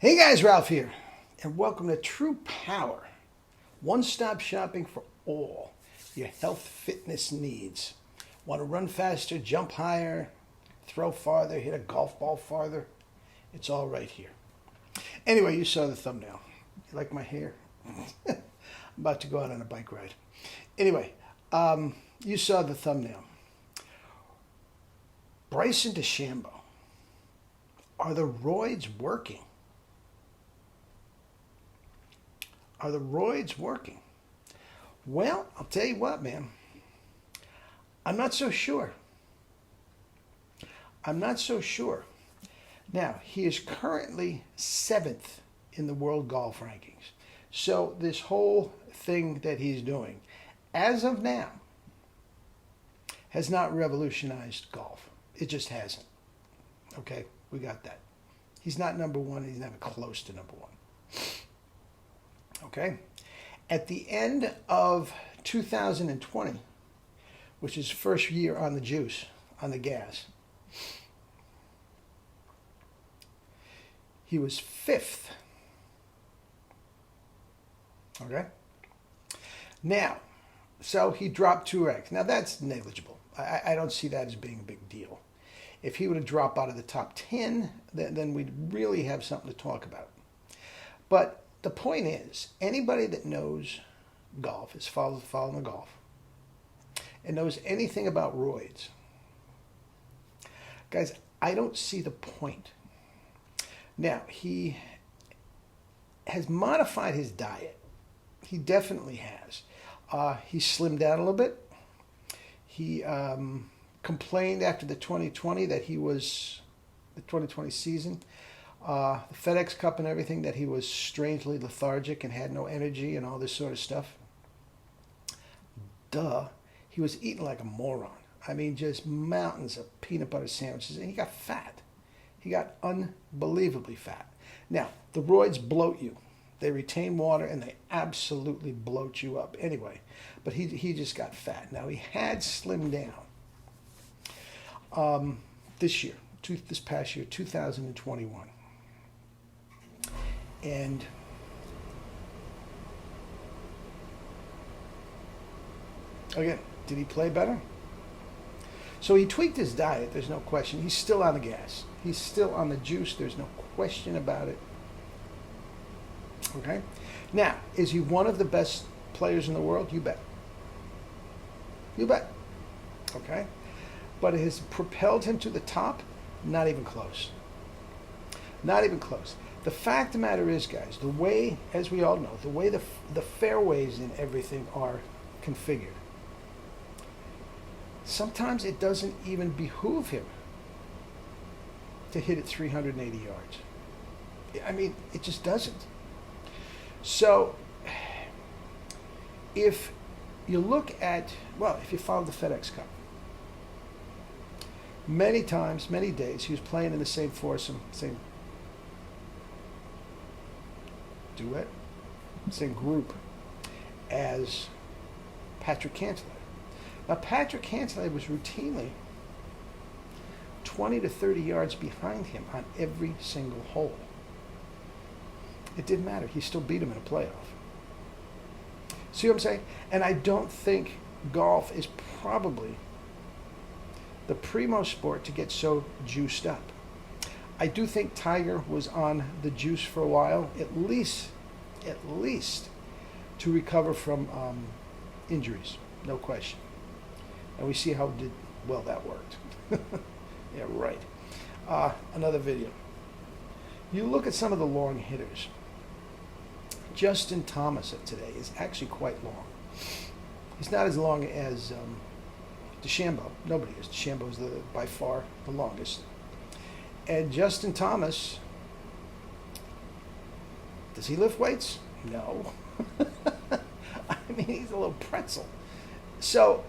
Hey guys, Ralph here, and welcome to True Power, one-stop shopping for all your health fitness needs. Want to run faster, jump higher, throw farther, hit a golf ball farther? It's all right here. Anyway, you saw the thumbnail. You like my hair? I'm about to go out on a bike ride. Anyway, you saw the thumbnail. Bryson DeChambeau. Are the roids working? Are the roids working? Well, I'll tell you what, man. I'm not so sure. I'm not so sure. Now, he is currently 7th in the world golf rankings. So this whole thing that he's doing, as of now, has not revolutionized golf. It just hasn't. Okay, we got that. He's not number one. He's never close to number one. Okay? At the end of 2020, which is first year on the juice, on the gas, he was 5th. Okay? Now, so he dropped 2 ranks. Now, that's negligible. I don't see that as being a big deal. If he were to drop out of the top 10, then we'd really have something to talk about. But the point is, anybody that knows golf, is following the golf, and knows anything about roids, guys, I don't see the point. Now, he has modified his diet. He definitely has. He slimmed down a little bit. He complained after the 2020 that he was, the 2020 season, the FedEx Cup and everything, that he was strangely lethargic and had no energy and all this sort of stuff. Duh. He was eating like a moron. I mean, just mountains of peanut butter sandwiches, and he got fat. He got unbelievably fat. Now, the roids bloat you. They retain water, and they absolutely bloat you up anyway. But he just got fat. Now, he had slimmed down this year, this past year, 2021. And again, did he play better? So he tweaked his diet, there's no question. He's still on the gas. He's still on the juice, there's no question about it. Okay? Now, is he one of the best players in the world? You bet. You bet. Okay? But it has propelled him to the top? Not even close. Not even close. The fact of the matter is, guys, the way, as we all know, the way the fairways and everything are configured, sometimes it doesn't even behoove him to hit it 380 yards. I mean, it just doesn't. So, if you look at, well, if you follow the FedEx Cup, many times, many days, he was playing in the same foursome, same duet, same group as Patrick Cantlay. Now, Patrick Cantlay was routinely 20 to 30 yards behind him on every single hole. It didn't matter. He still beat him in a playoff. See what I'm saying? And I don't think golf is probably the primo sport to get so juiced up. I do think Tiger was on the juice for a while, at least to recover from injuries, no question. And we see how well that worked. Yeah, right. Another video. You look at some of the long hitters. Justin Thomas of today is actually quite long. He's not as long as DeChambeau. Nobody is. DeChambeau is by far the longest. And Justin Thomas, does he lift weights? No. I mean, he's a little pretzel. So,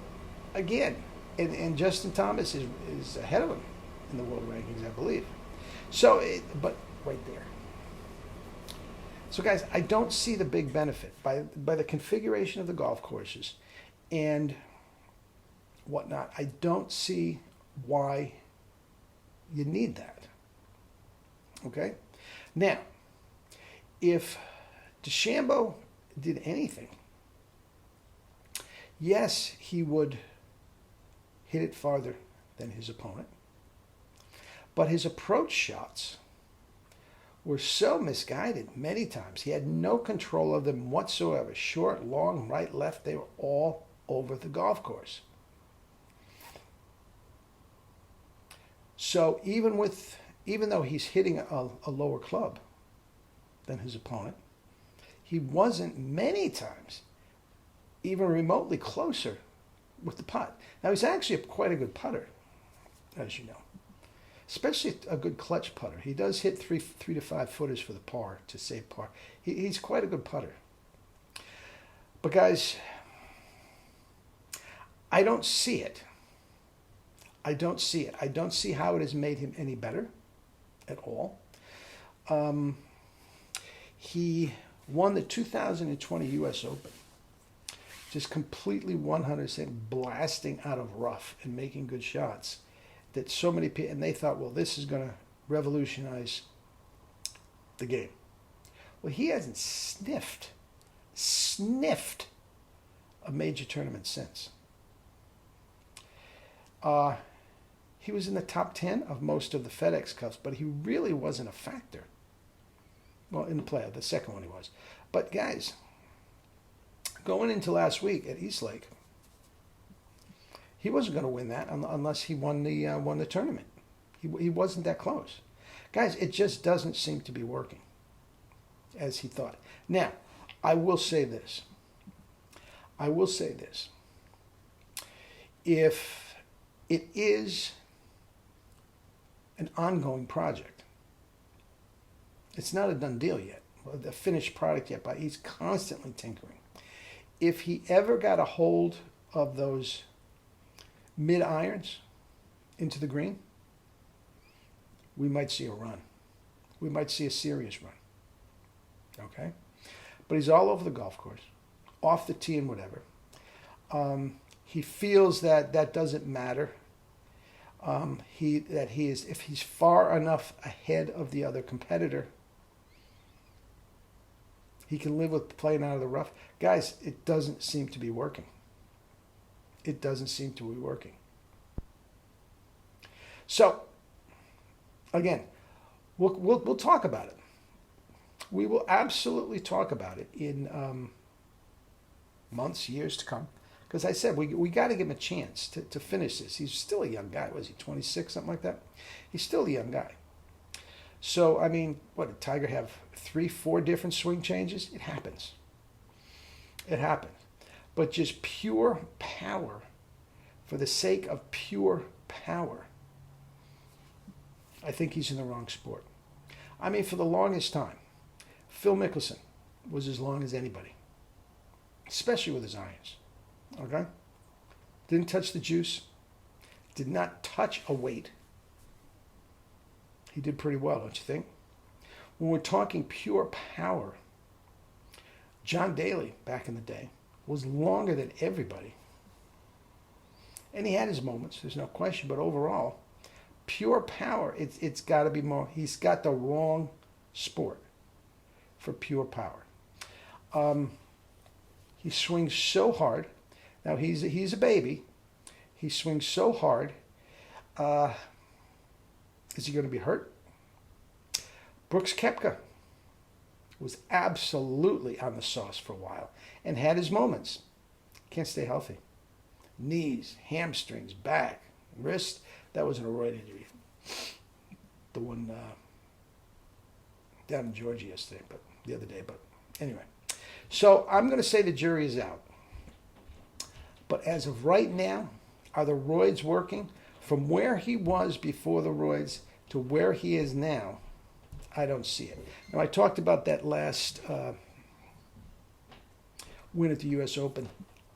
again, and Justin Thomas is ahead of him in the world rankings, I believe. So, but right there. So, guys, I don't see the big benefit by the configuration of the golf courses and whatnot. I don't see why you need that. Okay? Now, if DeChambeau did anything, yes, he would hit it farther than his opponent. But his approach shots were so misguided many times. He had no control of them whatsoever. Short, long, right, left, they were all over the golf course. So even though he's hitting a lower club than his opponent, he wasn't many times even remotely closer with the putt. Now, he's actually quite a good putter, as you know, especially a good clutch putter. He does hit three to 5 footers for the par, to save par. He's quite a good putter. But guys, I don't see it. I don't see it. I don't see how it has made him any better at all. He won the 2020 U.S. Open, just completely 100% blasting out of rough and making good shots that so many people, and they thought, well, this is going to revolutionize the game. Well, he hasn't sniffed a major tournament since. He was in the top 10 of most of the FedEx Cups, but he really wasn't a factor. Well, in the playoff, the second one he was. But guys, going into last week at Eastlake, he wasn't going to win that unless he won the tournament. He wasn't that close. Guys, it just doesn't seem to be working as he thought. Now, I will say this. If it is an ongoing project, it's not a done deal yet, a finished product yet, but he's constantly tinkering. If he ever got a hold of those mid-irons into the green, we might see a run. We might see a serious run. Okay? But he's all over the golf course, off the tee and whatever. He feels that doesn't matter. If he's far enough ahead of the other competitor, he can live with playing out of the rough. Guys, it doesn't seem to be working. It doesn't seem to be working. So, again, we'll talk about it. We will absolutely talk about it in months, years to come. Because I said, we got to give him a chance to finish this. He's still a young guy. Was he 26, something like that? He's still a young guy. So, I mean, what, did Tiger have 3-4 different swing changes? It happens. It happens. But just pure power, for the sake of pure power, I think he's in the wrong sport. I mean, for the longest time, Phil Mickelson was as long as anybody, especially with his irons. Okay? Didn't touch the juice. Did not touch a weight. He did pretty well, don't you think? When we're talking pure power, John Daly, back in the day, was longer than everybody. And he had his moments, there's no question, but overall, pure power, it's got to be more. He's got the wrong sport for pure power. He swings so hard. Now, he's a baby. He swings so hard. Is he going to be hurt? Brooks Koepka was absolutely on the sauce for a while and had his moments. Can't stay healthy. Knees, hamstrings, back, wrist. That wasn't a Roid injury. The one down in Georgia yesterday, but the other day. But anyway, so I'm going to say the jury is out. But as of right now, are the Roids working? From where he was before the Roids to where he is now, I don't see it. Now, I talked about that last win at the U.S. Open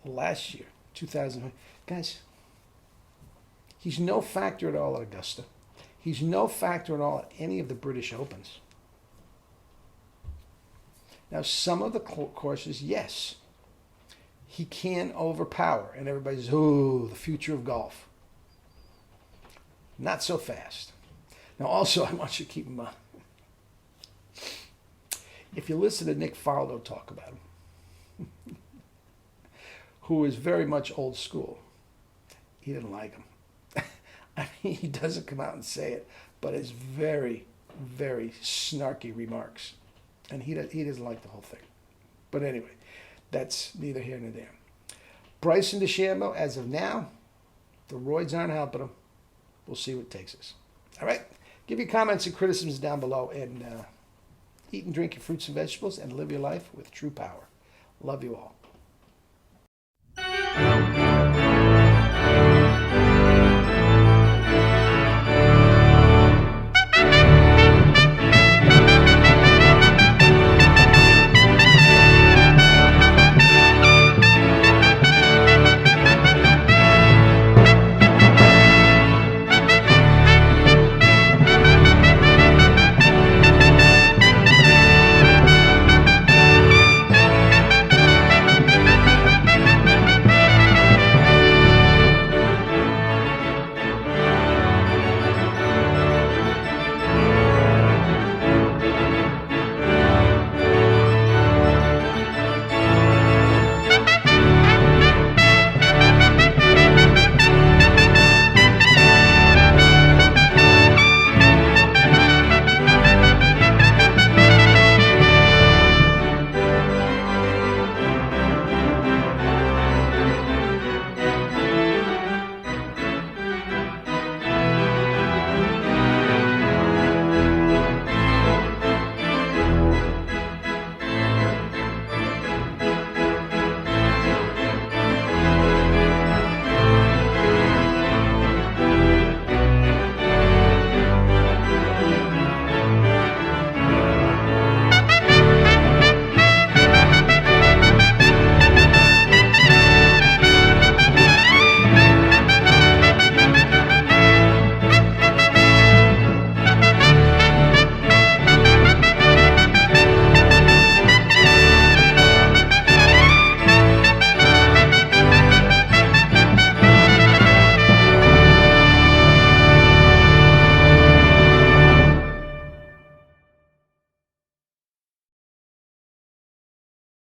last year, 2000. Guys, he's no factor at all at Augusta. He's no factor at all at any of the British Opens. Now, some of the courses, yes, he can overpower, and everybody says, "Oh, the future of golf." Not so fast. Now, also, I want you to keep in mind, If you listen to Nick Faldo talk about him, who is very much old school, he didn't like him. I mean, he doesn't come out and say it, but it's very, very snarky remarks. And he doesn't like the whole thing. But anyway, that's neither here nor there. Bryson DeChambeau, as of now, the roids aren't helping him. We'll see what takes us. All right? Give your comments and criticisms down below. And eat and drink your fruits and vegetables and live your life with true power. Love you all.